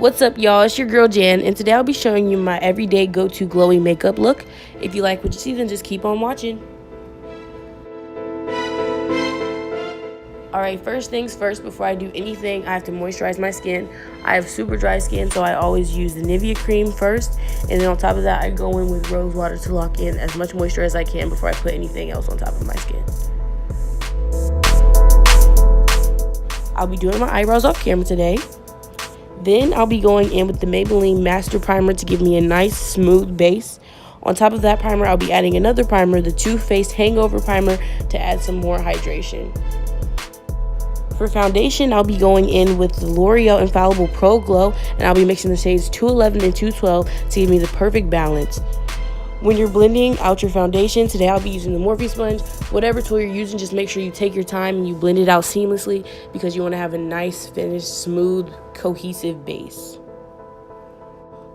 What's up, y'all? It's your girl Jan, and today I'll be showing you my everyday go-to glowy makeup look. If you like what you see, then just keep on watching. Alright, first things first, before I do anything, I have to moisturize my skin. I have super dry skin, so I always use the Nivea cream first, and then on top of that, I go in with rose water to lock in as much moisture as I can before I put anything else on top of my skin. I'll be doing my eyebrows off camera today. Then I'll be going in with the Maybelline Master Primer to give me a nice smooth base. On top of that primer, I'll be adding another primer, the Too Faced Hangover Primer, to add some more hydration. For foundation, I'll be going in with the L'Oreal Infallible Pro Glow, and I'll be mixing the shades 211 and 212 to give me the perfect balance. When you're blending out your foundation, today I'll be using the Morphe sponge. Whatever tool you're using, just make sure you take your time and you blend it out seamlessly because you want to have a nice, finished, smooth, cohesive base.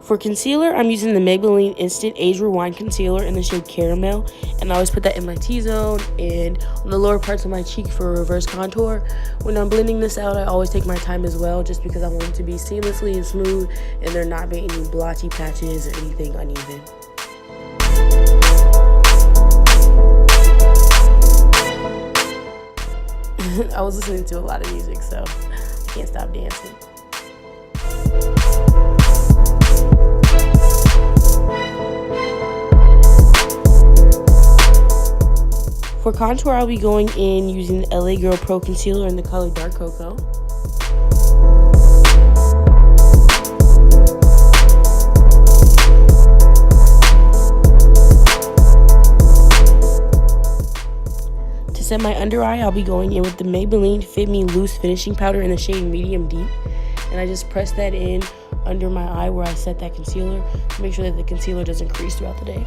For concealer, I'm using the Maybelline Instant Age Rewind Concealer in the shade Caramel, and I always put that in my T-zone and on the lower parts of my cheek for a reverse contour. When I'm blending this out, I always take my time as well, just because I want it to be seamlessly and smooth and there not be any blotchy patches or anything uneven. I was listening to a lot of music, so I can't stop dancing. For contour, I'll be going in using the LA Girl Pro Concealer in the color Dark Cocoa. To set my under eye, I'll be going in with the Maybelline Fit Me Loose Finishing Powder in the shade Medium Deep. And I just press that in under my eye where I set that concealer to make sure that the concealer doesn't crease throughout the day.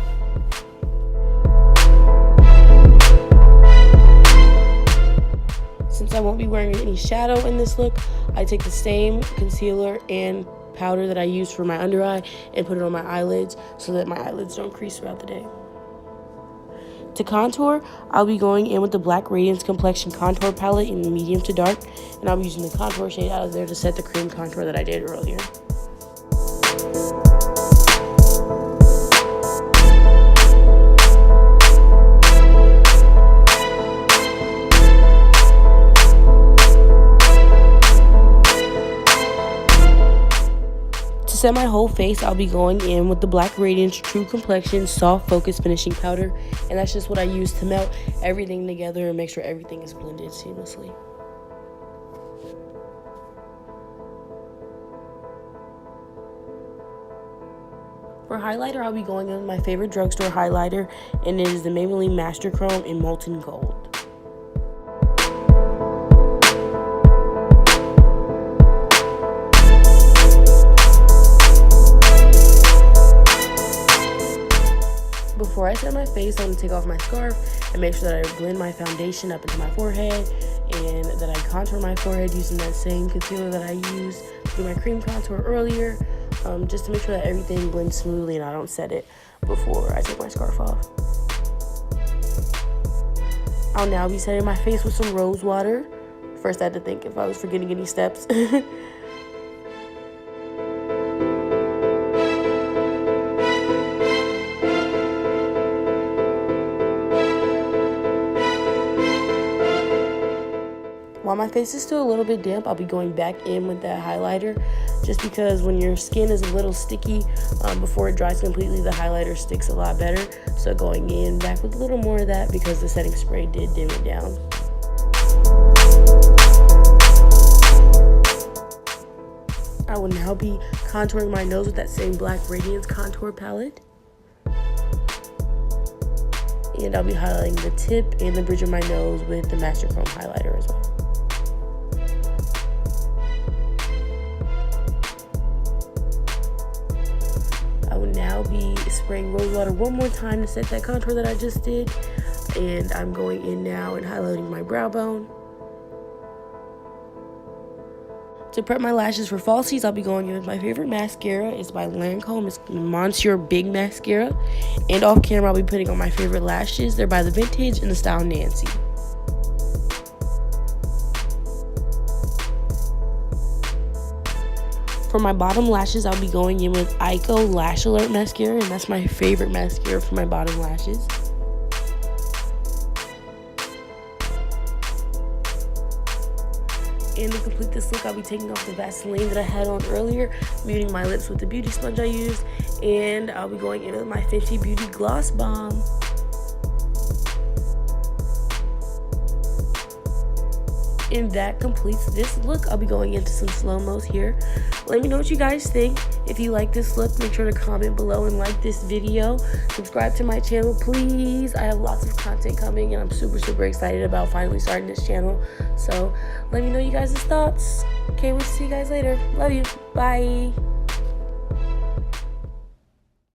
Since I won't be wearing any shadow in this look, I take the same concealer and powder that I used for my under eye and put it on my eyelids so that my eyelids don't crease throughout the day. To contour, I'll be going in with the Black Radiance Complexion Contour Palette in the medium to dark, and I'll be using the contour shade out of there to set the cream contour that I did earlier. To set my whole face, I'll be going in with the Black Radiance True Complexion Soft Focus Finishing Powder, and that's just what I use to melt everything together and make sure everything is blended seamlessly. For highlighter, I'll be going in with my favorite drugstore highlighter, and it is the Maybelline Master Chrome in Molten Gold. Before I set my face, I'm going to take off my scarf and make sure that I blend my foundation up into my forehead and that I contour my forehead using that same concealer that I used to do my cream contour earlier, just to make sure that everything blends smoothly and I don't set it before I take my scarf off. I'll now be setting my face with some rose water. First, I had to think if I was forgetting any steps. While my face is still a little bit damp, I'll be going back in with that highlighter, just because when your skin is a little sticky, before it dries completely, the highlighter sticks a lot better. So going in back with a little more of that because the setting spray did dim it down. I will now be contouring my nose with that same Black Radiance contour palette. And I'll be highlighting the tip and the bridge of my nose with the Master Chrome highlighter as well. I will now be spraying rose water one more time to set that contour that I just did. And I'm going in now and highlighting my brow bone. To prep my lashes for falsies, I'll be going in with my favorite mascara. It's by Lancome. It's the Monsieur Big Mascara. And off camera, I'll be putting on my favorite lashes. They're by The Vintage in the style Nancy. For my bottom lashes, I'll be going in with Ico Lash Alert Mascara, and that's my favorite mascara for my bottom lashes. And to complete this look, I'll be taking off the Vaseline that I had on earlier, muting my lips with the beauty sponge I used, and I'll be going in with my Fenty Beauty Gloss Bomb. And that completes this look. I'll be going into some slow-mos here. Let me know what you guys think. If you like this look, make sure to comment below and like this video. Subscribe to my channel, please. I have lots of content coming, and I'm super excited about finally starting this channel. So let me know you guys' thoughts. Okay, we'll see you guys later. Love you. Bye.